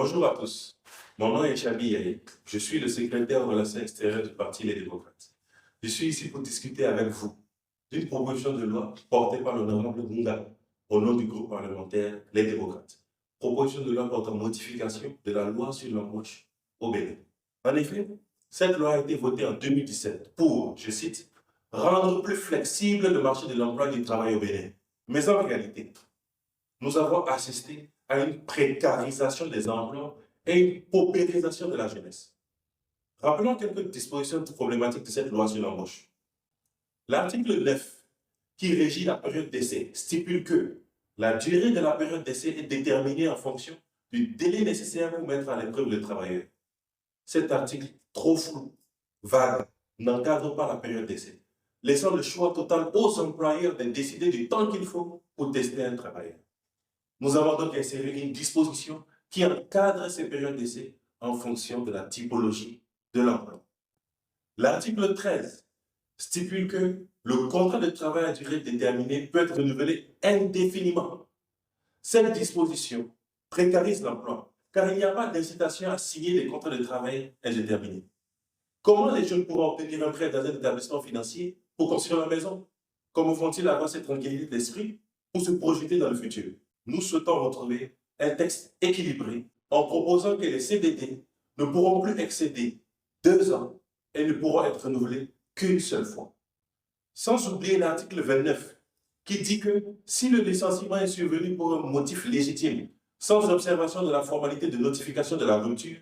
Bonjour à tous. Mon nom est Chabi Yaye. Je suis le secrétaire aux relations extérieures du Parti Les Démocrates. Je suis ici pour discuter avec vous d'une proposition de loi portée par l'honorable Bunga au nom du groupe parlementaire Les Démocrates. Proposition de loi portant modification de la loi sur l'embauche au Bénin. En effet, cette loi a été votée en 2017 pour, je cite, rendre plus flexible le marché de l'emploi et du travail au Bénin. Mais en réalité, nous avons assisté à une précarisation des emplois et une paupérisation de la jeunesse. Rappelons quelques dispositions problématiques de cette loi sur l'embauche. L'article 9, qui régit la période d'essai, stipule que la durée de la période d'essai est déterminée en fonction du délai nécessaire pour mettre à l'épreuve le travailleur. Cet article, trop flou, vague, n'encadre pas la période d'essai, laissant le choix total aux employeurs de décider du temps qu'il faut pour tester un travailleur. Nous avons donc inséré une disposition qui encadre ces périodes d'essai en fonction de la typologie de l'emploi. L'article 13 stipule que le contrat de travail à durée déterminée peut être renouvelé indéfiniment. Cette disposition précarise l'emploi, car il n'y a pas d'incitation à signer des contrats de travail indéterminés. Comment les jeunes pourront obtenir un prêt dans un établissement financier pour construire la maison? Comment vont-ils avoir cette tranquillité d'esprit pour se projeter dans le futur? Nous souhaitons retrouver un texte équilibré en proposant que les CDD ne pourront plus excéder 2 ans et ne pourront être renouvelés qu'une seule fois. Sans oublier l'article 29 qui dit que si le licenciement est survenu pour un motif légitime, sans observation de la formalité de notification de la rupture,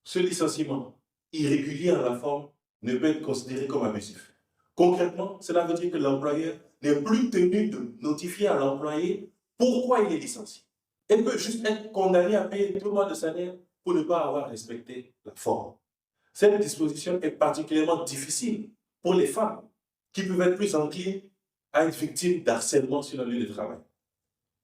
ce licenciement, irrégulier en la forme, ne peut être considéré comme abusif. Concrètement, cela veut dire que l'employeur n'est plus tenu de notifier à l'employé pourquoi il est licencié. Il peut juste être condamné à payer 2 mois de salaire pour ne pas avoir respecté la forme. Cette disposition est particulièrement difficile pour les femmes qui peuvent être plus enclines à être victimes d'harcèlement sur le lieu de travail.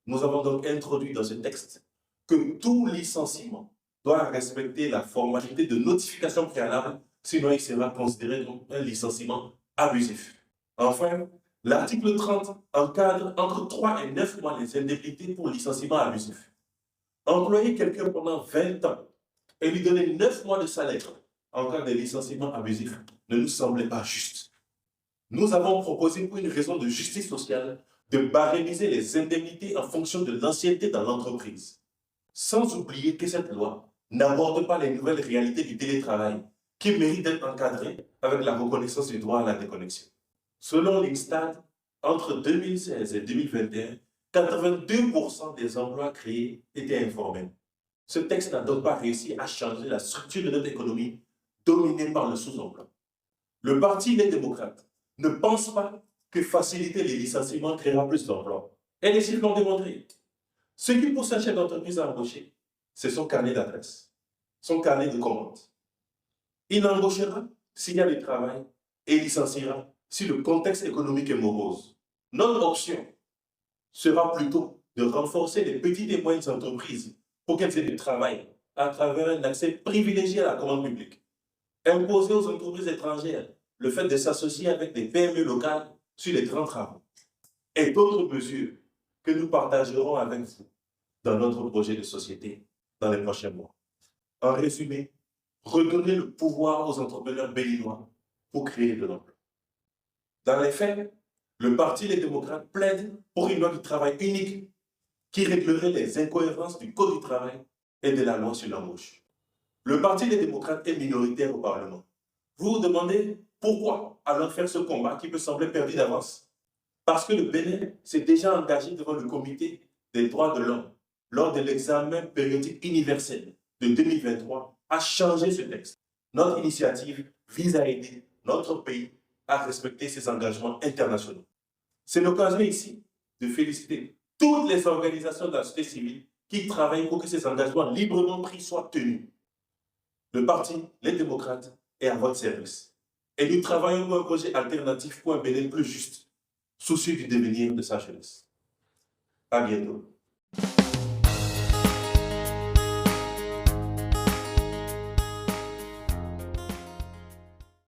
Nous avons donc introduit dans ce texte que tout licenciement doit respecter la formalité de notification préalable, sinon il sera considéré comme un licenciement abusif. Enfin, l'article 30 encadre entre 3 et 9 mois les indemnités pour licenciement abusif. Employer quelqu'un pendant 20 ans et lui donner 9 mois de salaire en cas de licenciement abusif ne nous semblait pas juste. Nous avons proposé, pour une raison de justice sociale, de barémiser les indemnités en fonction de l'ancienneté dans l'entreprise. Sans oublier que cette loi n'aborde pas les nouvelles réalités du télétravail qui méritent d'être encadrées avec la reconnaissance du droit à la déconnexion. Selon l'INSTAD, entre 2016 et 2021, 82% des emplois créés étaient informels. Ce texte n'a donc pas réussi à changer la structure de notre économie dominée par le sous-emploi. Le Parti Les Démocrates ne pense pas que faciliter les licenciements créera plus d'emplois. Et les chiffres l'ont démontré. Ce qui pousse un chef d'entreprise à embaucher, c'est son carnet d'adresse, son carnet de commandes. Il embauchera s'il y a du travail et il licenciera si le contexte économique est morose. Notre option sera plutôt de renforcer les petites et moyennes entreprises pour qu'elles aient du travail à travers un accès privilégié à la commande publique. Imposer aux entreprises étrangères le fait de s'associer avec des PME locales sur les grands travaux et d'autres mesures que nous partagerons avec vous dans notre projet de société dans les prochains mois. En résumé, redonner le pouvoir aux entrepreneurs béninois pour créer de l'emploi. Dans les faits, le Parti Les Démocrates plaide pour une loi du travail unique qui réglerait les incohérences du Code du travail et de la loi sur l'embauche. Le Parti Les Démocrates est minoritaire au Parlement. Vous vous demandez pourquoi alors faire ce combat qui peut sembler perdu d'avance? Parce que le Bénin s'est déjà engagé devant le Comité des droits de l'homme lors de l'examen périodique universel de 2023 à changer ce texte. Notre initiative vise à aider notre pays à respecter ses engagements internationaux. C'est l'occasion ici de féliciter toutes les organisations de la société civile qui travaillent pour que ces engagements librement pris soient tenus. Le Parti Les Démocrates est à votre service. Et nous travaillons pour un projet alternatif pour un Bénin plus juste, soucieux du devenir de sa jeunesse. À bientôt.